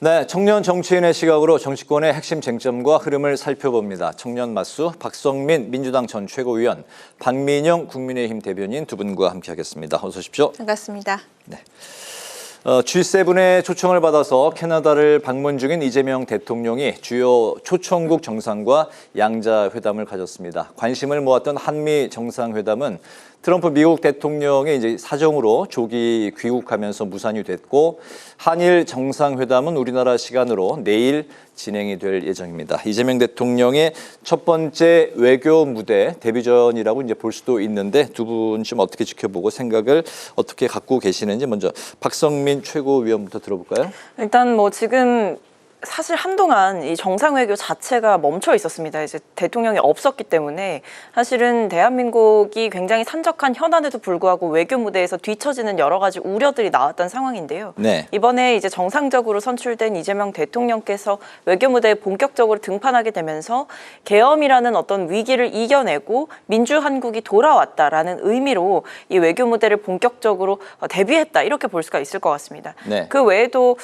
네, 청년 정치인의 시각으로 정치권의 핵심 쟁점과 흐름을 살펴봅니다. 청년 마수 박성민 민주당 전 최고위원, 박민영 국민의힘 대변인 두 분과 함께하겠습니다. 어서 오십시오. 반갑습니다. 네. G7의 초청을 받아서 캐나다를 방문 중인 이재명 대통령이 주요 초청국 정상과 양자회담을 가졌습니다. 관심을 모았던 한미 정상회담은 트럼프 미국 대통령의 이제 사정으로 조기 귀국하면서 무산이 됐고, 한일 정상회담은 우리나라 시간으로 내일 진행이 될 예정입니다. 이재명 대통령의 첫 번째 외교 무대 데뷔전이라고 이제 볼 수도 있는데, 두 분 좀 어떻게 지켜보고 생각을 어떻게 갖고 계시는지 먼저 박성민 최고위원부터 들어볼까요? 일단 지금 사실 한동안 이 정상외교 자체가 멈춰 있었습니다. 이제 대통령이 없었기 때문에 사실은 대한민국이 굉장히 산적한 현안에도 불구하고 외교 무대에서 뒤처지는 여러 가지 우려들이 나왔던 상황인데요. 네. 이번에 이제 정상적으로 선출된 이재명 대통령께서 외교 무대에 본격적으로 등판하게 되면서 계엄이라는 어떤 위기를 이겨내고 민주한국이 돌아왔다라는 의미로 이 외교 무대를 본격적으로 데뷔했다, 이렇게 볼 수가 있을 것 같습니다. 네. 그 외에도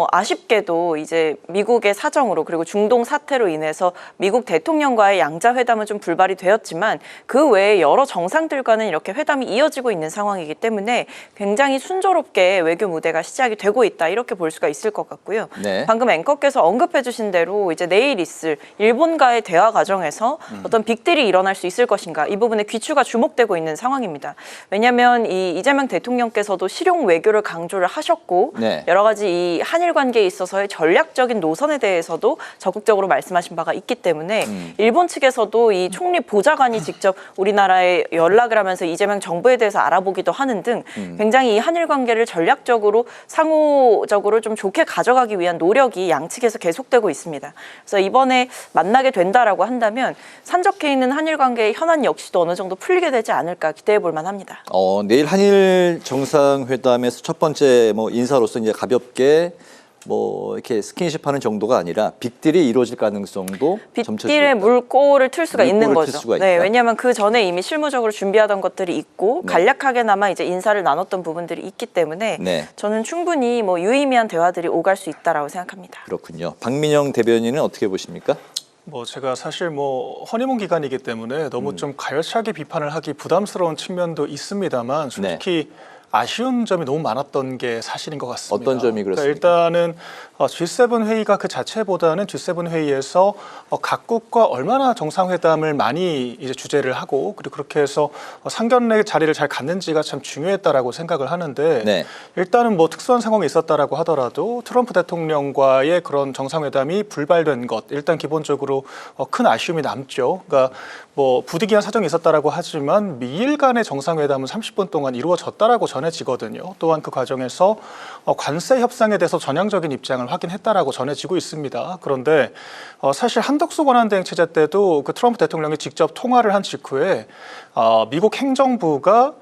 아쉽게도 이제 미국의 사정으로, 그리고 중동 사태로 인해서 미국 대통령과의 양자회담은 좀 불발이 되었지만, 그 외에 여러 정상들과는 이렇게 회담이 이어지고 있는 상황이기 때문에 굉장히 순조롭게 외교 무대가 시작이 되고 있다, 이렇게 볼 수가 있을 것 같고요. 네. 방금 앵커께서 언급해 주신 대로 이제 내일 있을 일본과의 대화 과정에서 어떤 빅딜이 일어날 수 있을 것인가, 이 부분에 귀추가 주목되고 있는 상황입니다. 왜냐하면 이 이재명 대통령께서도 실용 외교를 강조를 하셨고, 네. 여러 가지 이 한일 관계에 있어서의 전략적인 노선에 대해서도 적극적으로 말씀하신 바가 있기 때문에 일본 측에서도 이 총리 보좌관이 직접 우리나라에 연락을 하면서 이재명 정부에 대해서 알아보기도 하는 등 굉장히 이 한일 관계를 전략적으로 상호적으로 좀 좋게 가져가기 위한 노력이 양측에서 계속되고 있습니다. 그래서 이번에 만나게 된다라고 한다면 산적해 있는 한일 관계의 현안 역시도 어느 정도 풀리게 되지 않을까 기대해 볼 만합니다. 내일 한일 정상회담에서 첫 번째 인사로서 이제 가볍게 이렇게 스킨십하는 정도가 아니라 빅딜이 이루어질 가능성도 빅딜의 물꼬를 틀 수가 있는 거죠. 네, 왜냐하면 그 전에 이미 실무적으로 준비하던 것들이 있고, 네. 간략하게나마 이제 인사를 나눴던 부분들이 있기 때문에 네. 저는 충분히 유의미한 대화들이 오갈 수 있다라고 생각합니다. 그렇군요. 박민영 대변인은 어떻게 보십니까? 제가 사실 허니문 기간이기 때문에 너무 좀 가열차게 비판을 하기 부담스러운 측면도 있습니다만, 솔직히 아쉬운 점이 너무 많았던 게 사실인 것 같습니다. 어떤 점이 그렇습니까? 일단은 G7 회의가 그 자체보다는 G7 회의에서 각국과 얼마나 정상회담을 많이 이제 주재를 하고, 그리고 그렇게 해서 상견례 자리를 잘 갖는지가 참 중요했다라고 생각을 하는데, 네. 일단은 특수한 상황이 있었다라고 하더라도 트럼프 대통령과의 그런 정상회담이 불발된 것, 일단 기본적으로 큰 아쉬움이 남죠. 그러니까 부득이한 사정이 있었다라고 하지만 미일 간의 정상회담은 30분 동안 이루어졌다라고 전해지거든요. 또한 그 과정에서 관세 협상에 대해서 전향적인 입장을 확인했다라고 전해지고 있습니다. 그런데 사실 한덕수 권한대행 체제 때도 그 트럼프 대통령이 직접 통화를 한 직후에 미국 행정부가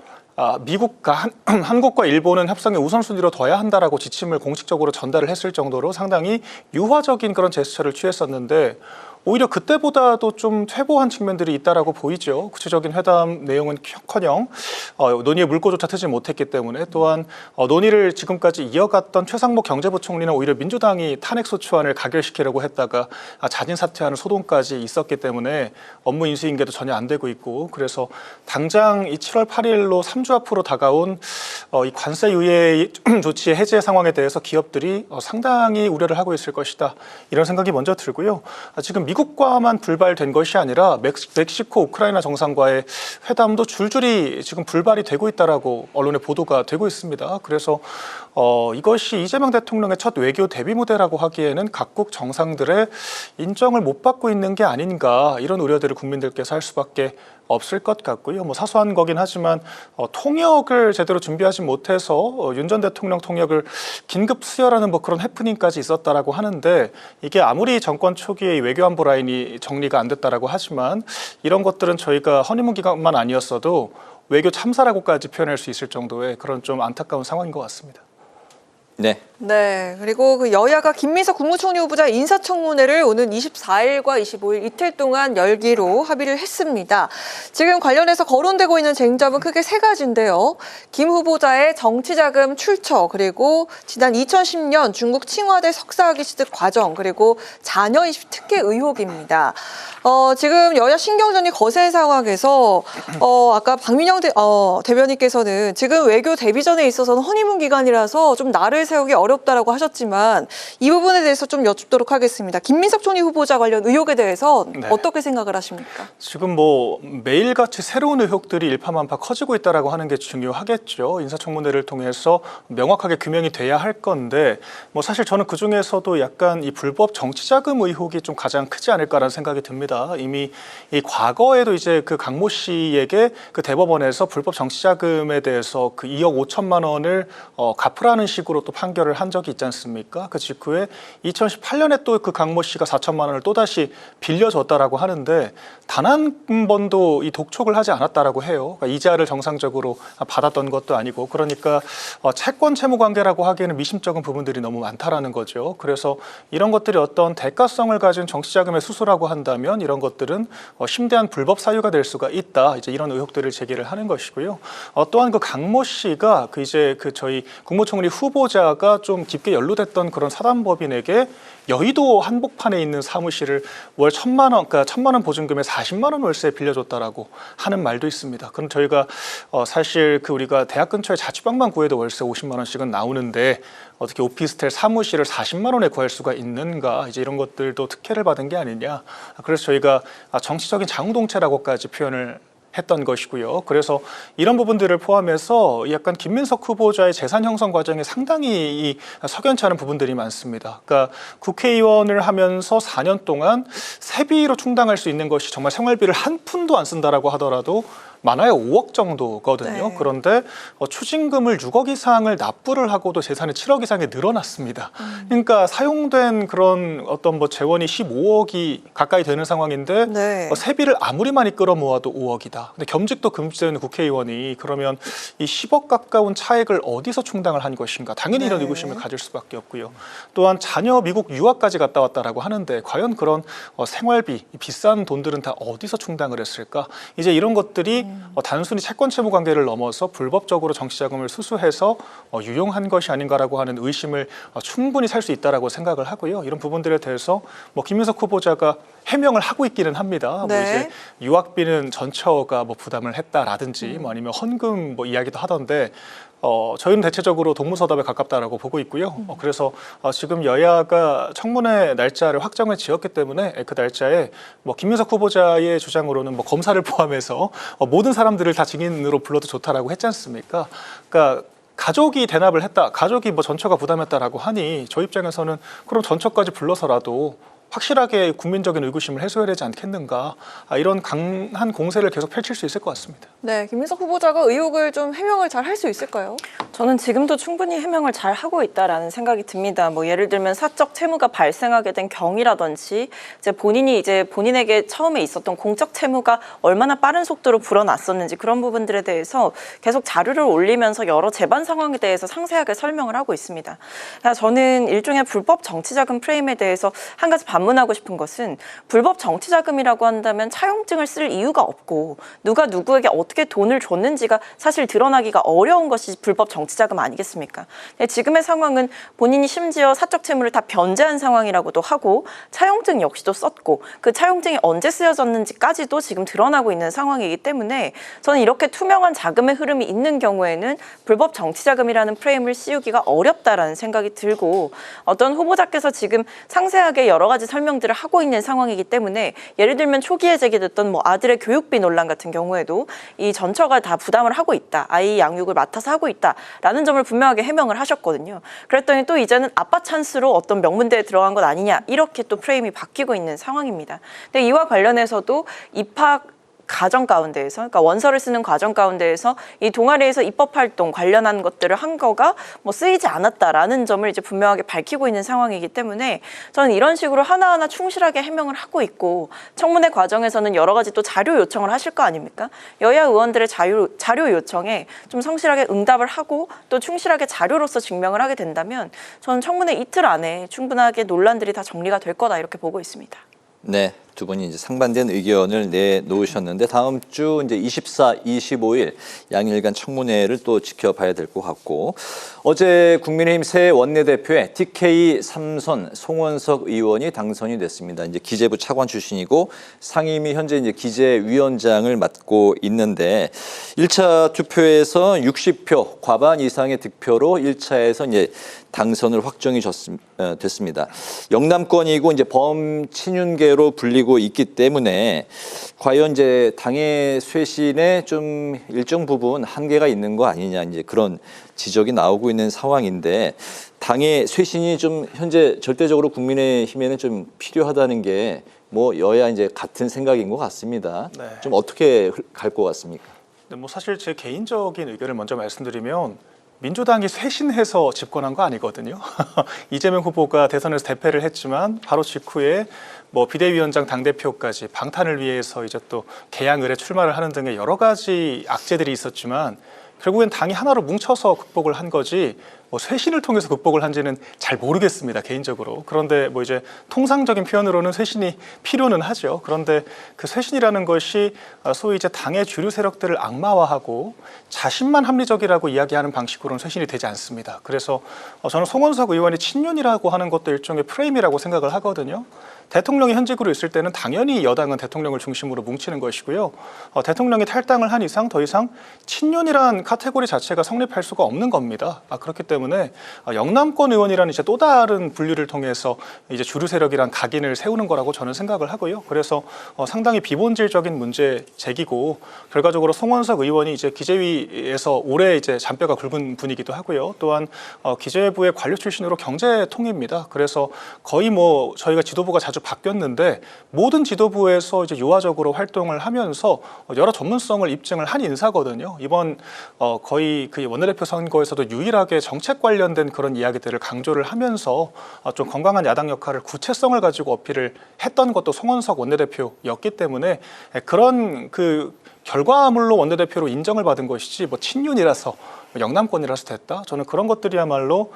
미국과 한국과 일본은 협상의 우선순위로 둬야 한다라고 지침을 공식적으로 전달을 했을 정도로 상당히 유화적인 그런 제스처를 취했었는데, 오히려 그때보다도 좀 퇴보한 측면들이 있다라고 보이죠. 구체적인 회담 내용은커녕 논의의 물꼬조차 트지 못했기 때문에, 또한 논의를 지금까지 이어갔던 최상목 경제부총리는 오히려 민주당이 탄핵소추안을 가결시키려고 했다가 자진 사퇴하는 소동까지 있었기 때문에 업무 인수인계도 전혀 안 되고 있고, 그래서 당장 이 7월 8일로 3주 앞으로 다가온 이 관세 유예 조치 해제 상황에 대해서 기업들이 상당히 우려를 하고 있을 것이다, 이런 생각이 먼저 들고요. 지금 미국과만 불발된 것이 아니라 멕시코, 우크라이나 정상과의 회담도 줄줄이 지금 불발이 되고 있다라고 언론에 보도가 되고 있습니다. 그래서 이것이 이재명 대통령의 첫 외교 데뷔 무대라고 하기에는 각국 정상들의 인정을 못 받고 있는 게 아닌가, 이런 우려들을 국민들께서 할 수밖에 없을 것 같고요. 사소한 거긴 하지만 통역을 제대로 준비하지 못해서 윤 전 대통령 통역을 긴급 수혈하는 그런 해프닝까지 있었다라고 하는데, 이게 아무리 정권 초기에 외교안보 라인이 정리가 안 됐다라고 하지만, 이런 것들은 저희가 허니문 기간만 아니었어도 외교 참사라고까지 표현할 수 있을 정도의 그런 좀 안타까운 상황인 것 같습니다. 네. 네, 그리고 그 여야가 김민석 국무총리 후보자 인사청문회를 오는 24일과 25일 이틀 동안 열기로 합의를 했습니다. 지금 관련해서 거론되고 있는 쟁점은 크게 세 가지인데요. 김 후보자의 정치자금 출처, 그리고 지난 2010년 중국 칭화대 석사학위 취득 과정, 그리고 자녀 입시 특혜 의혹입니다. 지금 여야 신경전이 거센 상황에서 아까 박민영 대변인께서는 지금 외교 데뷔전에 있어서는 허니문 기간이라서 좀 날을 세우기 어렵다라고 하셨지만 이 부분에 대해서 좀 여쭙도록 하겠습니다. 김민석 총리 후보자 관련 의혹에 대해서 네. 어떻게 생각을 하십니까? 지금 뭐 매일같이 새로운 의혹들이 일파만파 커지고 있다라고 하는 게 중요하겠죠. 인사청문회를 통해서 명확하게 규명이 돼야 할 건데 뭐 사실 저는 그 중에서도 약간 이 불법 정치자금 의혹이 좀 가장 크지 않을까라는 생각이 듭니다. 이미 이 과거에도 이제 그 강모 씨에게 그 대법원에서 불법 정치자금에 대해서 그 2억 5천만 원을 갚으라는 식으로 또 판결을 한 적이 있지 않습니까? 그 직후에 2018년에 또 그 강모 씨가 4천만 원을 또다시 빌려줬다라고 하는데 단 한 번도 이 독촉을 하지 않았다라고 해요. 그러니까 이자를 정상적으로 받았던 것도 아니고 그러니까 채권 채무 관계라고 하기에는 미심쩍은 부분들이 너무 많다라는 거죠. 그래서 이런 것들이 어떤 대가성을 가진 정치자금의 수수라고 한다면 이런 것들은 심대한 불법 사유가 될 수가 있다. 이제 이런 의혹들을 제기를 하는 것이고요. 또한 그 강모 씨가 그 이제 그 저희 국무총리 후보자가 좀 깊게 연루됐던 그런 사단법인에게 여의도 한복판에 있는 사무실을 월 1,000만 원, 그러니까 1,000만 원 보증금에 40만 원 월세 빌려줬다라고 하는 말도 있습니다. 그럼 저희가 사실 그 우리가 대학 근처에 자취방만 구해도 월세 50만 원씩은 나오는데 어떻게 오피스텔 사무실을 40만 원에 구할 수가 있는가? 이제 이런 것들도 특혜를 받은 게 아니냐. 그래서 저희가 정치적인 장동체라고까지 표현을 했던 것이고요. 그래서 이런 부분들을 포함해서 약간 김민석 후보자의 재산 형성 과정에 상당히 이 석연치 않은 부분들이 많습니다. 그러니까 국회의원을 하면서 4년 동안 세비로 충당할 수 있는 것이 정말 생활비를 한 푼도 안 쓴다라고 하더라도 많아야 5억 정도거든요. 네. 그런데 추징금을 6억 이상을 납부를 하고도 재산이 7억 이상이 늘어났습니다. 그러니까 사용된 그런 어떤 뭐 재원이 15억이 가까이 되는 상황인데 네. 세비를 아무리 많이 끌어모아도 5억이다. 근데 겸직도 금지되는 국회의원이 그러면 이 10억 가까운 차액을 어디서 충당을 한 것인가? 당연히 이런 네. 의구심을 가질 수밖에 없고요. 또한 자녀 미국 유학까지 갔다 왔다라고 하는데 과연 그런 생활비, 비싼 돈들은 다 어디서 충당을 했을까? 이제 이런 것들이 단순히 채권 채무 관계를 넘어서 불법적으로 정치자금을 수수해서 유용한 것이 아닌가라고 하는 의심을 충분히 살 수 있다라고 생각을 하고요. 이런 부분들에 대해서 뭐 김민석 후보자가 해명을 하고 있기는 합니다. 네. 뭐 이제 유학비는 전처가 뭐 부담을 했다라든지 뭐 아니면 헌금 뭐 이야기도 하던데 저희는 대체적으로 동무서답에 가깝다라고 보고 있고요. 그래서 지금 여야가 청문회 날짜를 확정을 지었기 때문에 그 날짜에 뭐 김민석 후보자의 주장으로는 뭐 검사를 포함해서 모든 사람들을 다 증인으로 불러도 좋다라고 했지 않습니까? 그러니까 가족이 대납을 했다, 가족이 뭐 전처가 부담했다라고 하니 저희 입장에서는 그럼 전처까지 불러서라도 확실하게 국민적인 의구심을 해소해야 되지 않겠는가, 이런 강한 공세를 계속 펼칠 수 있을 것 같습니다. 네, 김민석 후보자가 의혹을 좀 해명을 잘 할 수 있을까요? 저는 지금도 충분히 해명을 잘 하고 있다라는 생각이 듭니다. 뭐 예를 들면 사적 채무가 발생하게 된 경위라든지 이제 본인에게 처음에 있었던 공적 채무가 얼마나 빠른 속도로 불어났었는지 그런 부분들에 대해서 계속 자료를 올리면서 여러 재반 상황에 대해서 상세하게 설명을 하고 있습니다. 그래서 저는 일종의 불법 정치자금 프레임에 대해서 한 가지 반문하고 싶은 것은 불법 정치자금이라고 한다면 차용증을 쓸 이유가 없고 누가 누구에게 어떻게 돈을 줬는지가 사실 드러나기가 어려운 것이 불법 정치자금 아니겠습니까? 지금의 상황은 본인이 심지어 사적 채무를 다 변제한 상황이라고도 하고 차용증 역시도 썼고 그 차용증이 언제 쓰여졌는지까지도 지금 드러나고 있는 상황이기 때문에 저는 이렇게 투명한 자금의 흐름이 있는 경우에는 불법 정치자금이라는 프레임을 씌우기가 어렵다라는 생각이 들고 어떤 후보자께서 지금 상세하게 여러 가지 설명들을 하고 있는 상황이기 때문에 예를 들면 초기에 제기됐던 뭐 아들의 교육비 논란 같은 경우에도 이 전처가 다 부담을 하고 있다. 아이 양육을 맡아서 하고 있다라는 점을 분명하게 해명을 하셨거든요. 그랬더니 또 이제는 아빠 찬스로 어떤 명문대에 들어간 것 아니냐 이렇게 또 프레임이 바뀌고 있는 상황입니다. 근데 이와 관련해서도 입학 과정 가운데에서, 그러니까 원서를 쓰는 과정 가운데에서 이 동아리에서 입법 활동 관련한 것들을 한 거가 뭐 쓰이지 않았다라는 점을 이제 분명하게 밝히고 있는 상황이기 때문에 저는 이런 식으로 하나하나 충실하게 해명을 하고 있고, 청문회 과정에서는 여러 가지 또 자료 요청을 하실 거 아닙니까? 여야 의원들의 자료 요청에 좀 성실하게 응답을 하고 또 충실하게 자료로서 증명을 하게 된다면 저는 청문회 이틀 안에 충분하게 논란들이 다 정리가 될 거다 이렇게 보고 있습니다. 네, 두 분이 이제 상반된 의견을 내놓으셨는데 다음 주 이제 24, 25일 양일간 청문회를 또 지켜봐야 될 것 같고, 어제 국민의힘 새 원내대표에 TK 3선 송원석 의원이 당선이 됐습니다. 이제 기재부 차관 출신이고 상임위 현재 이제 기재위원장을 맡고 있는데 1차 투표에서 60표 과반 이상의 득표로 1차에서 이제 당선을 확정이 됐습니다. 영남권이고 이제 범친윤계로 불리고 있기 때문에 과연 이제 당의 쇄신에 좀 일정 부분 한계가 있는 거 아니냐, 이제 그런 지적이 나오고 있는 상황인데, 당의 쇄신이 좀 현재 절대적으로 국민의힘에는 좀 필요하다는 게 뭐 여야 이제 같은 생각인 것 같습니다. 네. 좀 어떻게 갈 것 같습니까? 네, 뭐 사실 제 개인적인 의견을 먼저 말씀드리면 민주당이 쇄신해서 집권한 거 아니거든요. 이재명 후보가 대선에서 대패를 했지만 바로 직후에 뭐 비대위원장 당대표까지 방탄을 위해서 이제 또 개항을에 출마를 하는 등의 여러 가지 악재들이 있었지만 결국엔 당이 하나로 뭉쳐서 극복을 한 거지, 뭐 쇄신을 통해서 극복을 한지는 잘 모르겠습니다, 개인적으로. 그런데 뭐 이제 통상적인 표현으로는 쇄신이 필요는 하죠. 그런데 그 쇄신이라는 것이 소위 이제 당의 주류 세력들을 악마화하고 자신만 합리적이라고 이야기하는 방식으로는 쇄신이 되지 않습니다. 그래서 저는 송원석 의원이 친윤이라고 하는 것도 일종의 프레임이라고 생각을 하거든요. 대통령이 현직으로 있을 때는 당연히 여당은 대통령을 중심으로 뭉치는 것이고요. 대통령이 탈당을 한 이상 더 이상 친윤이란 카테고리 자체가 성립할 수가 없는 겁니다. 그렇기 때문에 영남권 의원이라는 이제 또 다른 분류를 통해서 이제 주류 세력이란 각인을 세우는 거라고 저는 생각을 하고요. 그래서 상당히 비본질적인 문제 제기고, 결과적으로 송원석 의원이 이제 기재위에서 오래 이제 잔뼈가 굵은 분이기도 하고요. 또한 기재부의 관료 출신으로 경제통입니다. 그래서 거의 뭐 저희가 지도부가 자주 바뀌었는데 모든 지도부에서 이제 유화적으로 활동을 하면서 여러 전문성을 입증을 한 인사거든요. 이번 거의 그 원내대표 선거에서도 유일하게 정책 관련된 그런 이야기들을 강조를 하면서 좀 건강한 야당 역할을, 구체성을 가지고 어필을 했던 것도 송원석 원내대표였기 때문에 그런 그 결과물로 원내대표로 인정을 받은 것이지 뭐 친윤이라서 영남권이라서 됐다, 저는 그런 것들이야말로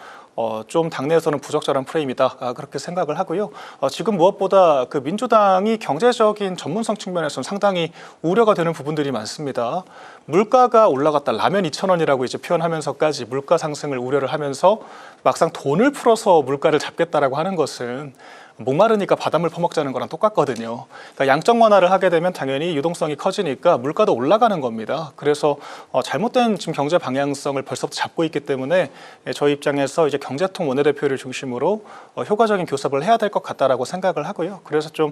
좀 당내에서는 부적절한 프레임이다, 그렇게 생각을 하고요. 지금 무엇보다 그 민주당이 경제적인 전문성 측면에서는 상당히 우려가 되는 부분들이 많습니다. 물가가 올라갔다, 라면 2,000원이라고 이제 표현하면서까지 물가 상승을 우려를 하면서 막상 돈을 풀어서 물가를 잡겠다라고 하는 것은 목마르니까 바닷물 퍼먹자는 거랑 똑같거든요. 그러니까 양적 완화를 하게 되면 당연히 유동성이 커지니까 물가도 올라가는 겁니다. 그래서 잘못된 지금 경제 방향성을 벌써부터 잡고 있기 때문에 저희 입장에서 이제 경제통 원내대표를 중심으로 효과적인 교섭을 해야 될 것 같다라고 생각을 하고요. 그래서 좀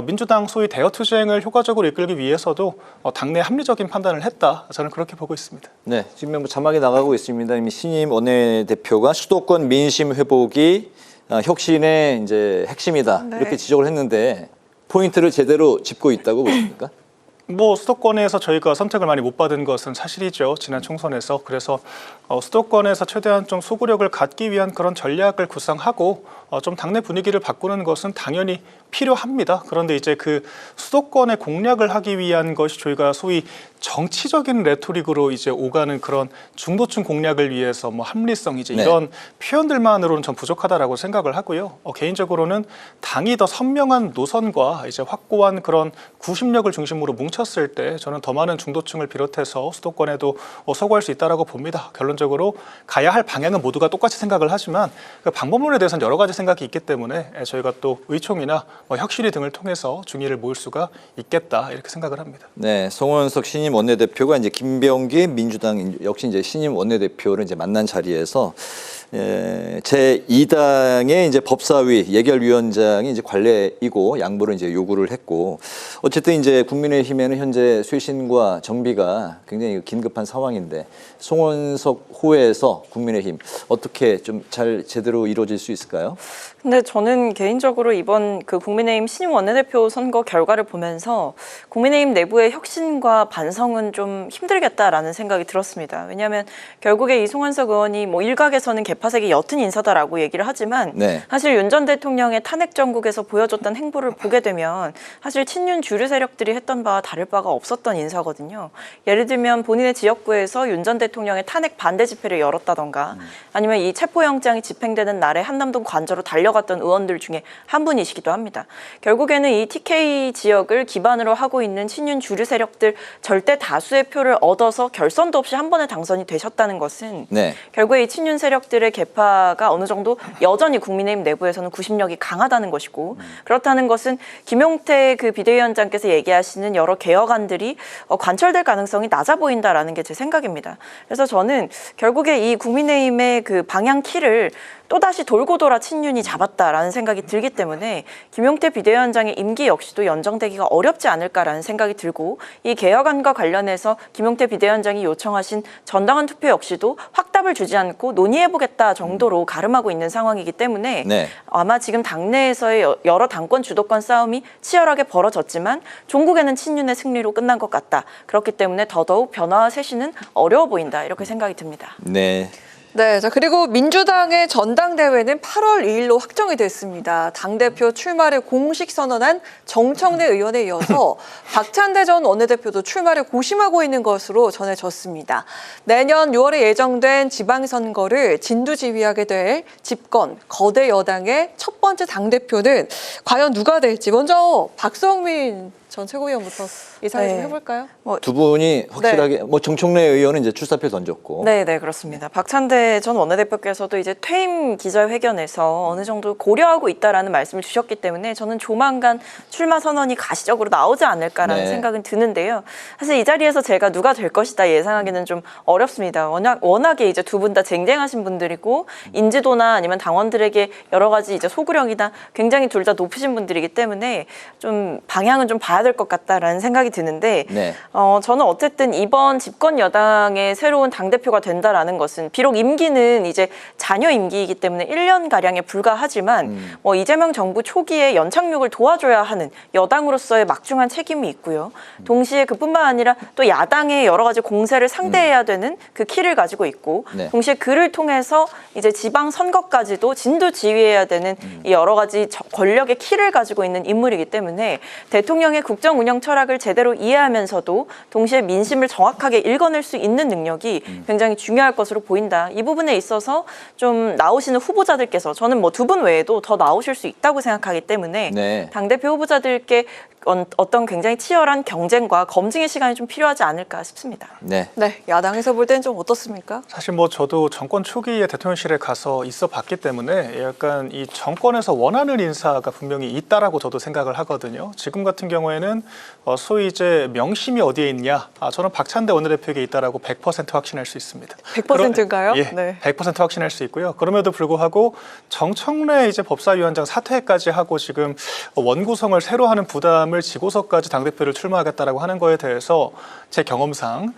민주당 소위 대여투쟁을 효과적으로 이끌기 위해서도 당내 합리적인 판단을 했다, 저는 그렇게 보고 있습니다. 네, 지금 뭐 자막이 나가고 있습니다. 이미 신임 원내대표가 수도권 민심 회복이 혁신의 이제 핵심이다, 네. 이렇게 지적을 했는데 포인트를 제대로 짚고 있다고 보십니까? 뭐 수도권에서 저희가 선택을 많이 못 받은 것은 사실이죠, 지난 총선에서. 그래서 수도권에서 최대한 좀 소구력을 갖기 위한 그런 전략을 구상하고 좀 당내 분위기를 바꾸는 것은 당연히 필요합니다. 그런데 이제 그 수도권의 공략을 하기 위한 것이 저희가 소위 정치적인 레토릭으로 이제 오가는 그런 중도층 공략을 위해서 뭐 합리성 이제 이런 표현들만으로는 좀 부족하다라고 생각을 하고요. 개인적으로는 당이 더 선명한 노선과 이제 확고한 그런 구심력을 중심으로 뭉쳤을 때 저는 더 많은 중도층을 비롯해서 수도권에도 서구할 수 있다라고 봅니다. 결론적으로 가야 할 방향은 모두가 똑같이 생각을 하지만 그 방법론에 대해서는 여러 가지 생각이 있기 때문에 저희가 또 의총이나 혁신위 등을 통해서 중의를 모을 수가 있겠다, 이렇게 생각을 합니다. 네, 송원석 신임 원내대표가 이제 김병기 민주당 역시 이제 신임 원내대표를 이제 만난 자리에서 제2당의 이제 법사위 예결위원장이 이제 관례이고 양보를 이제 요구를 했고 어쨌든 이제 국민의힘에는 현재 쇄신과 정비가 굉장히 긴급한 상황인데 송원석 호에서 국민의힘 어떻게 좀 잘 제대로 이루어질 수 있을까요? 근데 저는 개인적으로 이번 그 국민의힘 신임 원내대표 선거 결과를 보면서 국민의힘 내부의 혁신과 반성은 좀 힘들겠다라는 생각이 들었습니다. 왜냐하면 결국에 이 송원석 의원이 뭐 일각에서는 개파색이 옅은 인사다라고 얘기를 하지만 네. 사실 윤 전 대통령의 탄핵 정국에서 보여줬던 행보를 보게 되면 사실 친윤 주류 세력들이 했던 바와 다를 바가 없었던 인사거든요. 예를 들면 본인의 지역구에서 윤 전 대통령의 탄핵 반대 집회를 열었다던가 아니면 이 체포영장이 집행되는 날에 한남동 관저로 달려갔던 의원들 중에 한 분이시기도 합니다. 결국에는 이 TK 지역을 기반으로 하고 있는 친윤 주류 세력들 절대 다수의 표를 얻어서 결선도 없이 한 번에 당선이 되셨다는 것은 네. 결국에 이 친윤 세력들의 개파가 어느 정도 여전히 국민의힘 내부에서는 구심력이 강하다는 것이고 그렇다는 것은 김용태 그 비대위원장께서 얘기하시는 여러 개혁안들이 관철될 가능성이 낮아 보인다라는 게 제 생각입니다. 그래서 저는 결국에 이 국민의힘의 그 방향 키를 또다시 돌고 돌아 친윤이 잡았다라는 생각이 들기 때문에 김용태 비대위원장의 임기 역시도 연정되기가 어렵지 않을까라는 생각이 들고 이 개혁안과 관련해서 김용태 비대위원장이 요청하신 전당원 투표 역시도 확답을 주지 않고 논의해보겠다 정도로 가름하고 있는 상황이기 때문에 네. 아마 지금 당내에서의 여러 당권 주도권 싸움이 치열하게 벌어졌지만 종국에는 친윤의 승리로 끝난 것 같다. 그렇기 때문에 더더욱 변화와 쇄신은 어려워 보인다. 이렇게 생각이 듭니다. 네. 네, 자 그리고 민주당의 전당대회는 8월 2일로 확정이 됐습니다. 당대표 출마를 공식 선언한 정청래 의원에 이어서 박찬대 전 원내대표도 출마를 고심하고 있는 것으로 전해졌습니다. 내년 6월에 예정된 지방선거를 진두지휘하게 될 집권 거대 여당의 첫 번째 당대표는 과연 누가 될지 먼저 박성민 전 최고위원부터 예상을 좀 해볼까요? 두 분이 확실하게 뭐 정청래 의원은 이제 출사표 던졌고. 네, 그렇습니다. 박찬대 전 원내대표께서도 이제 퇴임 기자회견에서 어느 정도 고려하고 있다라는 말씀을 주셨기 때문에 저는 조만간 출마 선언이 가시적으로 나오지 않을까라는 네. 생각은 드는데요. 사실 이 자리에서 제가 누가 될 것이다 예상하기는 좀 어렵습니다. 워낙에 이제 두 분 다 쟁쟁하신 분들이고 인지도나 아니면 당원들에게 여러 가지 이제 소구력이나 굉장히 둘 다 높으신 분들이기 때문에 좀 방향은 좀 봐야 될 것 같다라는 생각이 드는데 네. 저는 어쨌든 이번 집권 여당의 새로운 당대표가 된다라는 것은 비록 임기는 이제 잔여 임기이기 때문에 1년가량에 불과하지만 이재명 정부 초기에 연착륙을 도와줘야 하는 여당으로서의 막중한 책임이 있고요. 동시에 그뿐만 아니라 또 야당의 여러 가지 공세를 상대해야 되는 그 키를 가지고 있고 네. 동시에 그를 통해서 이제 지방 선거까지도 진두지휘해야 되는 이 여러 가지 권력의 키를 가지고 있는 인물이기 때문에 대통령의 국정 운영 철학을 제대로 이해하면서도 동시에 민심을 정확하게 읽어낼 수 있는 능력이 굉장히 중요할 것으로 보인다. 이 부분에 있어서 좀 나오시는 후보자들께서 저는 뭐 두 분 외에도 더 나오실 수 있다고 생각하기 때문에 네. 당대표 후보자들께 어떤 굉장히 치열한 경쟁과 검증의 시간이 좀 필요하지 않을까 싶습니다. 네. 네, 야당에서 볼 때는 좀 어떻습니까? 사실 뭐 저도 정권 초기에 대통령실에 가서 있어 봤기 때문에 약간 이 정권에서 원하는 인사가 분명히 있다라고 저도 생각을 하거든요. 지금 같은 경우에는 소위 이제 명심이 어디에 있냐? 저는 박찬대 원내대표에게 있다라고 100% 확신할 수 있습니다. 100%인가요? 예, 네. 100% 확신할 수 있고요. 그럼에도 불구하고 정청래 이제 법사위원장 사퇴까지 하고 지금 원구성을 새로 하는 부담을 지고서까지 당대표를 출마하겠다라고 하는 거에 대해서 제 경험상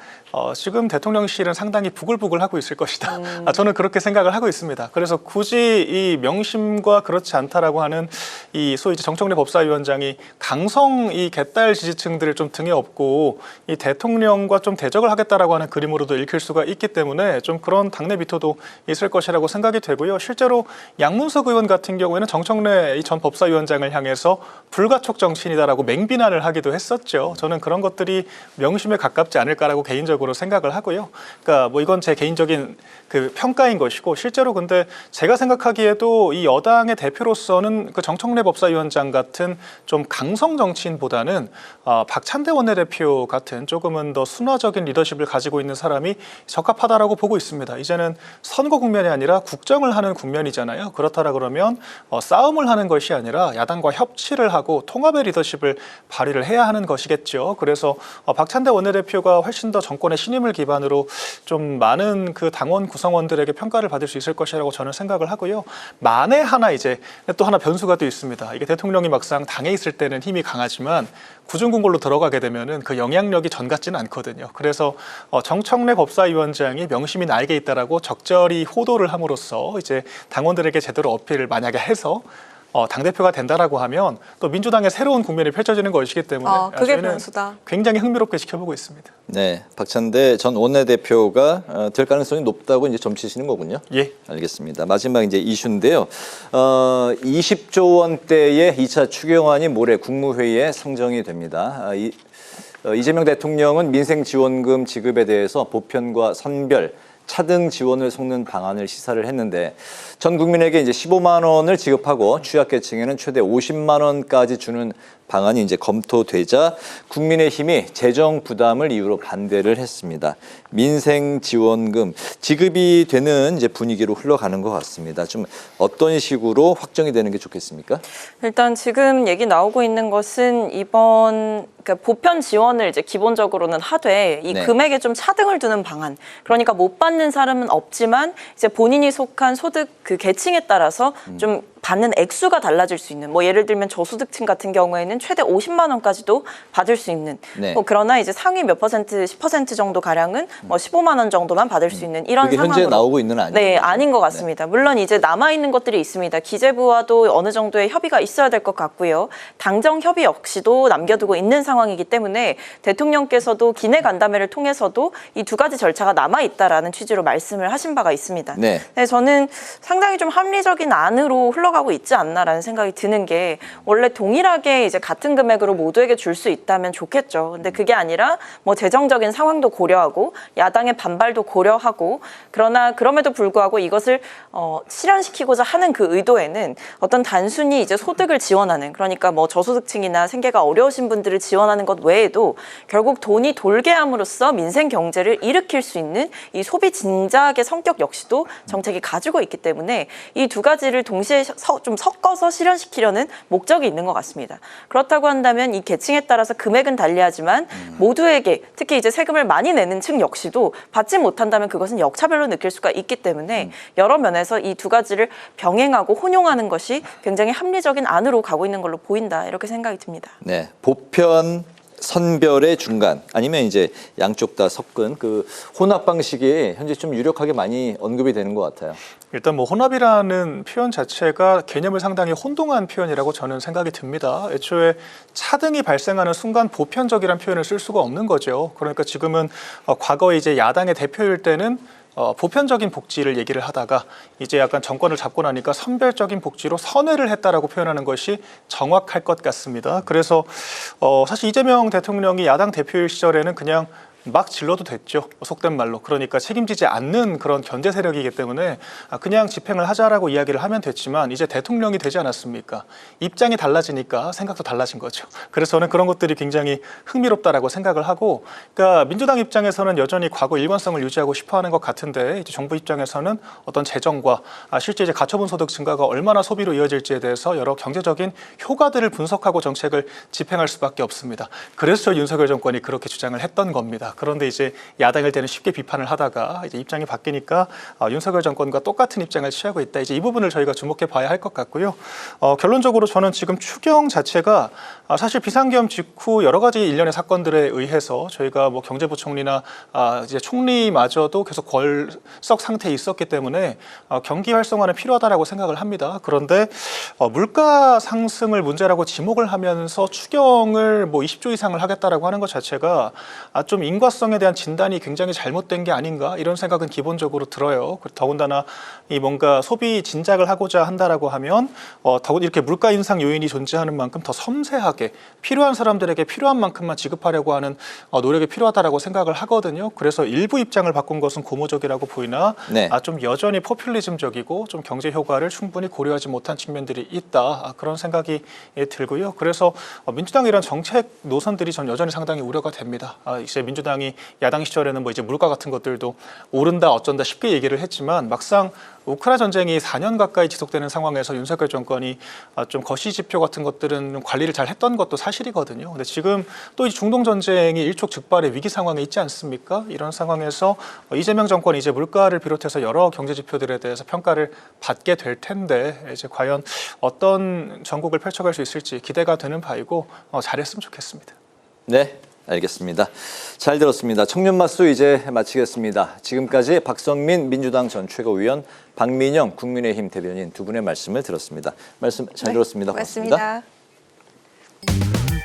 지금 대통령실은 상당히 부글부글 하고 있을 것이다. 저는 그렇게 생각을 하고 있습니다. 그래서 굳이 이 명심과 그렇지 않다라고 하는 이 소위 이제 정청래 법사위원장이 강성 이 개딸 지지층들을 좀 등에 업고 이 대통령과 좀 대적을 하겠다라고 하는 그림으로도 읽힐 수가 있기 때문에 좀 그런 당내 비토도 있을 것이라고 생각이 되고요. 실제로 양문석 의원 같은 경우에는 정청래 전 법사위원장을 향해서 불가촉 정치인이다라고 맹비난을 하기도 했었죠. 저는 그런 것들이 명심에 가깝지 않을까라고 개인적으로 생각을 하고요. 그러니까 뭐 이건 제 개인적인 그 평가인 것이고 실제로 근데 제가 생각하기에도 이 여당의 대표로서는 그 정청래 법사위원장 같은 좀 강성 정치인보다는 박찬대 원내대표 같은 조금은 더 순화적인 리더십을 가지고 있는 사람이 적합하다라고 보고 있습니다. 이제는 선거 국면이 아니라 국정을 하는 국면이잖아요. 그렇다라 그러면 싸움을 하는 것이 아니라 야당과 협치를 하고 통합의 리더십을 정책을 발휘를 해야 하는 것이겠죠. 그래서 박찬대 원내대표가 훨씬 더 정권의 신임을 기반으로 좀 많은 그 당원 구성원들에게 평가를 받을 수 있을 것이라고 저는 생각을 하고요. 만에 하나 이제 또 하나 변수가 또 있습니다. 이게 대통령이 막상 당에 있을 때는 힘이 강하지만 구중궁궐로 들어가게 되면은 그 영향력이 전 같지는 않거든요. 그래서 정청래 법사위원장이 명심이 날개 있다라고 적절히 호도를 함으로써 이제 당원들에게 제대로 어필을 만약에 해서 당대표가 된다라고 하면 또 민주당의 새로운 국면이 펼쳐지는 것이기 때문에 그게 저희는 변수다. 굉장히 흥미롭게 지켜보고 있습니다. 네, 박찬대 전 원내대표가 될 가능성이 높다고 이제 점치시는 거군요. 예. 알겠습니다. 마지막 이제 이슈인데요. 20조 원대의 2차 추경안이 모레 국무회의에 상정이 됩니다. 이재명 대통령은 민생지원금 지급에 대해서 보편과 선별, 차등 지원을 섞는 방안을 시사를 했는데 전 국민에게 이제 15만 원을 지급하고 취약계층에는 최대 50만 원까지 주는 방안이 이제 검토되자 국민의힘이 재정 부담을 이유로 반대를 했습니다. 민생지원금 지급이 되는 이제 분위기로 흘러가는 것 같습니다. 좀 어떤 식으로 확정이 되는 게 좋겠습니까? 일단 지금 얘기 나오고 있는 것은 이번 그러니까 보편 지원을 이제 기본적으로는 하되 이 네. 금액에 좀 차등을 두는 방안. 그러니까 못 받는 사람은 없지만 이제 본인이 속한 소득 그 계층에 따라서 좀 받는 액수가 달라질 수 있는 뭐 예를 들면 저소득층 같은 경우에는 최대 50만 원까지도 받을 수 있는 네. 그러나 이제 상위 몇 퍼센트 10% 정도 가량은 뭐 15만 원 정도만 받을 수 있는 이런 그게 상황으로 현재 나오고 있는 아니죠? 네, 아닌 것 같습니다. 물론 이제 남아 있는 것들이 있습니다. 기재부와도 어느 정도의 협의가 있어야 될 것 같고요. 당정 협의 역시도 남겨두고 있는 상황이기 때문에 대통령께서도 기내 간담회를 통해서도 이 두 가지 절차가 남아 있다라는 취지로 말씀을 하신 바가 있습니다. 네. 네, 저는 상당히 좀 합리적인 안으로 흘러가고 있지 않나라는 생각이 드는 게 원래 동일하게 이제 같은 금액으로 모두에게 줄 수 있다면 좋겠죠. 근데 그게 아니라 뭐 재정적인 상황도 고려하고 야당의 반발도 고려하고 그러나 그럼에도 불구하고 이것을 실현시키고자 하는 그 의도에는 어떤 단순히 이제 소득을 지원하는 그러니까 뭐 저소득층이나 생계가 어려우신 분들을 지원하는 것 외에도 결국 돈이 돌게 함으로써 민생 경제를 일으킬 수 있는 이 소비 진작의 성격 역시도 정책이 가지고 있기 때문에 이 두 가지를 동시에 좀 섞어서 실현시키려는 목적이 있는 것 같습니다. 그렇다고 한다면 이 계층에 따라서 금액은 달리하지만 모두에게 특히 이제 세금을 많이 내는 층 역시도 받지 못한다면 그것은 역차별로 느낄 수가 있기 때문에 여러 면에서 이 두 가지를 병행하고 혼용하는 것이 굉장히 합리적인 안으로 가고 있는 걸로 보인다 이렇게 생각이 듭니다. 네, 보편 선별의 중간 아니면 이제 양쪽 다 섞은 그 혼합 방식이 현재 좀 유력하게 많이 언급이 되는 것 같아요. 일단 뭐 혼합이라는 표현 자체가 개념을 상당히 혼동한 표현이라고 저는 생각이 듭니다. 애초에 차등이 발생하는 순간 보편적이라는 표현을 쓸 수가 없는 거죠. 그러니까 지금은 과거에 이제 야당의 대표일 때는 보편적인 복지를 얘기를 하다가 이제 약간 정권을 잡고 나니까 선별적인 복지로 선회를 했다라고 표현하는 것이 정확할 것 같습니다. 그래서 사실 이재명 대통령이 야당 대표일 시절에는 그냥 막 질러도 됐죠. 속된 말로. 그러니까 책임지지 않는 그런 견제 세력이기 때문에 그냥 집행을 하자라고 이야기를 하면 됐지만 이제 대통령이 되지 않았습니까? 입장이 달라지니까 생각도 달라진 거죠. 그래서 저는 그런 것들이 굉장히 흥미롭다라고 생각을 하고 그러니까 민주당 입장에서는 여전히 과거 일관성을 유지하고 싶어하는 것 같은데 이제 정부 입장에서는 어떤 재정과 실제 이제 가처분 소득 증가가 얼마나 소비로 이어질지에 대해서 여러 경제적인 효과들을 분석하고 정책을 집행할 수밖에 없습니다. 그래서 윤석열 정권이 그렇게 주장을 했던 겁니다. 그런데 이제 야당일 때는 쉽게 비판을 하다가 이제 입장이 바뀌니까 윤석열 정권과 똑같은 입장을 취하고 있다. 이제 이 부분을 저희가 주목해 봐야 할 것 같고요. 결론적으로 저는 지금 추경 자체가 사실 비상계엄 직후 여러 가지 일련의 사건들에 의해서 저희가 뭐 경제부총리나 이제 총리마저도 계속 궐석 상태에 있었기 때문에 경기 활성화는 필요하다라고 생각을 합니다. 그런데 물가 상승을 문제라고 지목을 하면서 추경을 뭐 20조 이상을 하겠다라고 하는 것 자체가 좀 인과성에 대한 진단이 굉장히 잘못된 게 아닌가 이런 생각은 기본적으로 들어요. 더군다나 이 뭔가 소비 진작을 하고자 한다라고 하면 더군 이렇게 물가 인상 요인이 존재하는 만큼 더 섬세하게 필요한 사람들에게 필요한 만큼만 지급하려고 하는 노력이 필요하다라고 생각을 하거든요. 그래서 일부 입장을 바꾼 것은 고무적이라고 보이나 네. 좀 여전히 포퓰리즘적이고 좀 경제 효과를 충분히 고려하지 못한 측면들이 있다. 그런 생각이 들고요. 그래서 민주당의 이런 정책 노선들이 전 여전히 상당히 우려가 됩니다. 이제 민주당 민주당이 야당 시절에는 뭐 이제 물가 같은 것들도 오른다 어쩐다 쉽게 얘기를 했지만 막상 우크라이나 전쟁이 4년 가까이 지속되는 상황에서 윤석열 정권이 좀 거시 지표 같은 것들은 좀 관리를 잘 했던 것도 사실이거든요. 근데 지금 또 이 중동 전쟁이 일촉즉발의 위기 상황에 있지 않습니까? 이런 상황에서 이재명 정권이 이제 물가를 비롯해서 여러 경제 지표들에 대해서 평가를 받게 될 텐데 이제 과연 어떤 전국을 펼쳐갈 수 있을지 기대가 되는 바이고 잘했으면 좋겠습니다. 네, 알겠습니다. 잘 들었습니다. 청년맞수 이제 마치겠습니다. 지금까지 박성민 민주당 전 최고위원, 박민영 국민의힘 대변인 두 분의 말씀을 들었습니다. 말씀 잘 들었습니다. 고맙습니다. 고맙습니다.